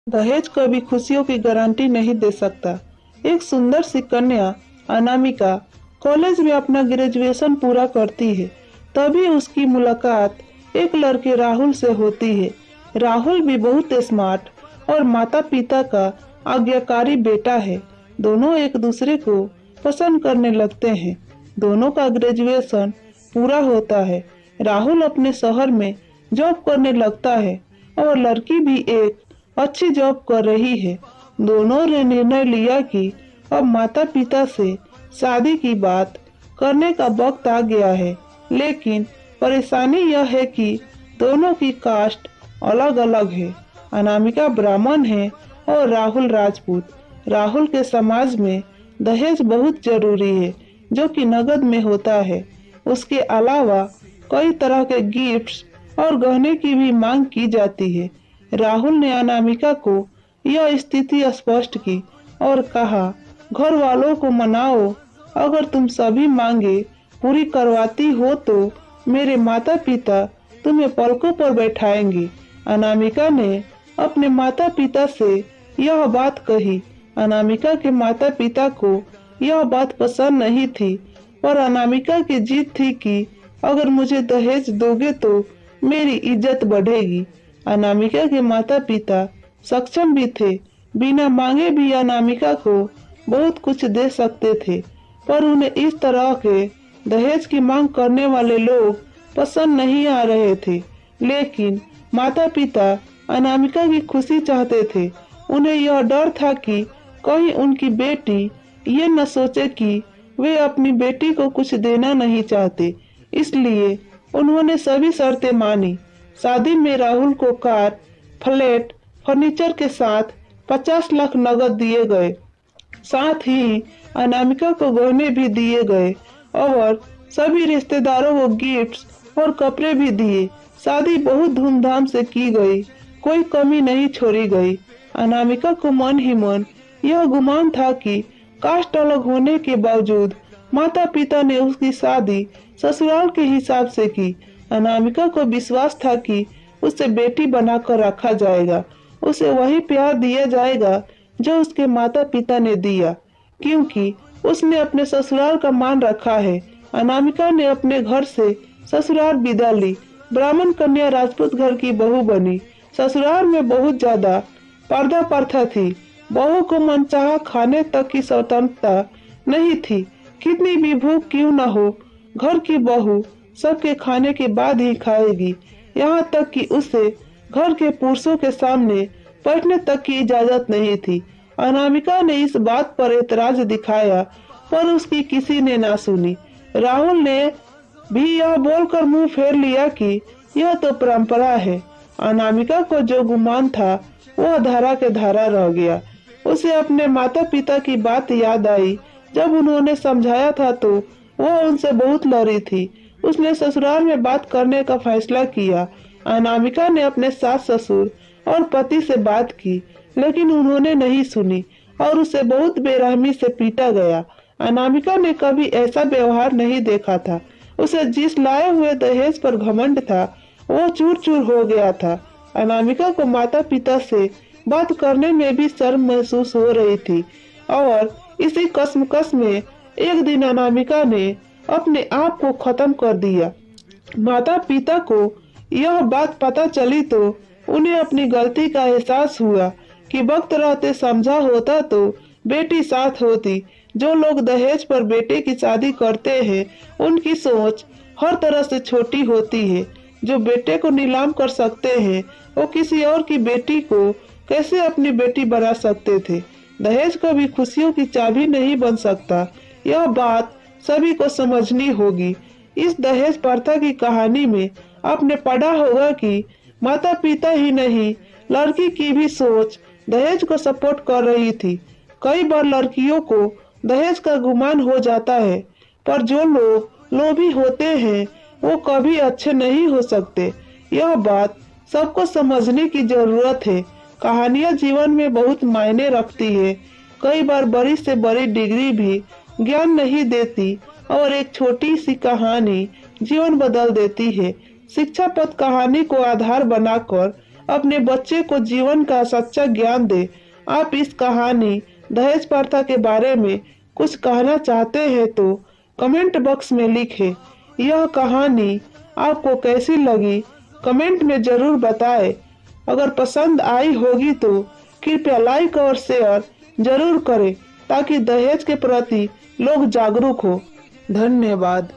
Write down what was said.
दहेज कभी खुशियों की गारंटी नहीं दे सकता। एक सुंदर सी कन्या अनामिका कॉलेज में अपना ग्रेजुएशन पूरा करती है। तभी उसकी मुलाकात एक लड़के राहुल से होती है। राहुल भी बहुत स्मार्ट और माता पिता का आज्ञाकारी बेटा है। दोनों एक दूसरे को पसंद करने लगते हैं। दोनों का ग्रेजुएशन पूरा होता है। राहुल अपने शहर में जॉब करने लगता है और लड़की भी एक अच्छी जॉब कर रही है। दोनों ने निर्णय लिया कि अब माता पिता से शादी की बात करने का वक्त आ गया है। लेकिन परेशानी यह है कि दोनों की कास्ट अलग अलग है। अनामिका ब्राह्मण है और राहुल राजपूत। राहुल के समाज में दहेज बहुत जरूरी है, जो कि नगद में होता है। उसके अलावा कई तरह के गिफ्ट्स और गहने की भी मांग की जाती है। राहुल ने अनामिका को यह स्थिति स्पष्ट की और कहा, घर वालों को मनाओ, अगर तुम सभी मांगे पूरी करवाती हो तो मेरे माता पिता तुम्हें पलकों पर बैठाएंगे। अनामिका ने अपने माता पिता से यह बात कही। अनामिका के माता पिता को यह बात पसंद नहीं थी, पर अनामिका की जिद थी कि अगर मुझे दहेज दोगे तो मेरी इज्जत बढ़ेगी। अनामिका के माता पिता सक्षम भी थे। बिना मांगे भी अनामिका को बहुत कुछ दे सकते थे, पर उन्हें इस तरह के दहेज की मांग करने वाले लोग पसंद नहीं आ रहे थे। लेकिन माता पिता अनामिका की खुशी चाहते थे। उन्हें यह डर था कि कहीं उनकी बेटी ये न सोचे कि वे अपनी बेटी को कुछ देना नहीं चाहते। इसलिए उन्होंने सभी शर्तें मानी। शादी में राहुल को कार, फ्लैट, फर्नीचर के साथ 50 लाख नगद दिए गए। साथ ही अनामिका को गहने भी दिए गए और सभी रिश्तेदारों को गिफ्ट्स और कपड़े भी दिए। शादी बहुत धूमधाम से की गई, कोई कमी नहीं छोड़ी गई। अनामिका को मन ही मन यह गुमान था कि कास्ट अलग होने के बावजूद माता पिता ने उसकी शादी ससुराल के हिसाब से की। अनामिका को विश्वास था कि उसे बेटी बनाकर रखा जाएगा, उसे वही प्यार दिया जाएगा जो उसके माता पिता ने दिया, क्योंकि उसने अपने ससुराल का मान रखा है। अनामिका ने अपने घर से ससुराल विदा ली। ब्राह्मण कन्या राजपूत घर की बहू बनी। ससुराल में बहुत ज्यादा पर्दा प्रथा थी। बहू को मनचाहा खाने तक की स्वतंत्रता नहीं थी। कितनी भी भूख क्यों न हो, घर की बहू सबके खाने के बाद ही खाएगी। यहाँ तक कि उसे घर के पुरुषों के सामने बैठने तक की इजाजत नहीं थी। अनामिका ने इस बात पर एतराज दिखाया, पर उसकी किसी ने ना सुनी। राहुल ने भी यह बोलकर मुंह फेर लिया कि यह तो परंपरा है। अनामिका को जो गुमान था वह धारा के धारा रह गया। उसे अपने माता पिता की बात याद आई। जब उन्होंने समझाया था तो वह उनसे बहुत लड़ी थी। उसने ससुराल में बात करने का फैसला किया। अनामिका ने अपने सास ससुर और पति से बात की, लेकिन उन्होंने नहीं सुनी और उसे बहुत बेरहमी से पीटा गया। अनामिका ने कभी ऐसा व्यवहार नहीं देखा था। उसे जिस लाए हुए दहेज पर घमंड था वो चूर चूर हो गया था। अनामिका को माता पिता से बात करने में भी शर्म महसूस हो रही थी और इसी कश्मकश में एक दिन अनामिका ने अपने आप को खत्म कर दिया। माता पिता को यह बात पता चली तो उन्हें अपनी गलती का एहसास हुआ कि वक्त रहते समझा होता तो बेटी साथ होती। जो लोग दहेज पर बेटे की शादी करते हैं उनकी सोच हर तरह से छोटी होती है। जो बेटे को नीलाम कर सकते हैं वो किसी और की बेटी को कैसे अपनी बेटी बना सकते थे। दहेज कभी खुशियों की चाबी नहीं बन सकता। यह बात सभी को समझनी होगी। इस दहेज प्रथा की कहानी में आपने पढ़ा होगा कि माता पिता ही नहीं, लड़की की भी सोच दहेज को सपोर्ट कर रही थी। कई बार लड़कियों को दहेज का गुमान हो जाता है, पर जो लोग लोभी होते हैं वो कभी अच्छे नहीं हो सकते। यह बात सबको समझने की जरूरत है। कहानियां जीवन में बहुत मायने रखती है। कई बार बड़ी से बड़ी डिग्री भी ज्ञान नहीं देती और एक छोटी सी कहानी जीवन बदल देती है। शिक्षा पथ कहानी को आधार बनाकर अपने बच्चे को जीवन का सच्चा ज्ञान दे। आप इस कहानी दहेज प्रथा के बारे में कुछ कहना चाहते हैं तो कमेंट बॉक्स में लिखें। यह कहानी आपको कैसी लगी कमेंट में जरूर बताएं। अगर पसंद आई होगी तो कृपया लाइक और शेयर जरूर करें ताकि दहेज के प्रति लोग जागरूक हो। धन्यवाद।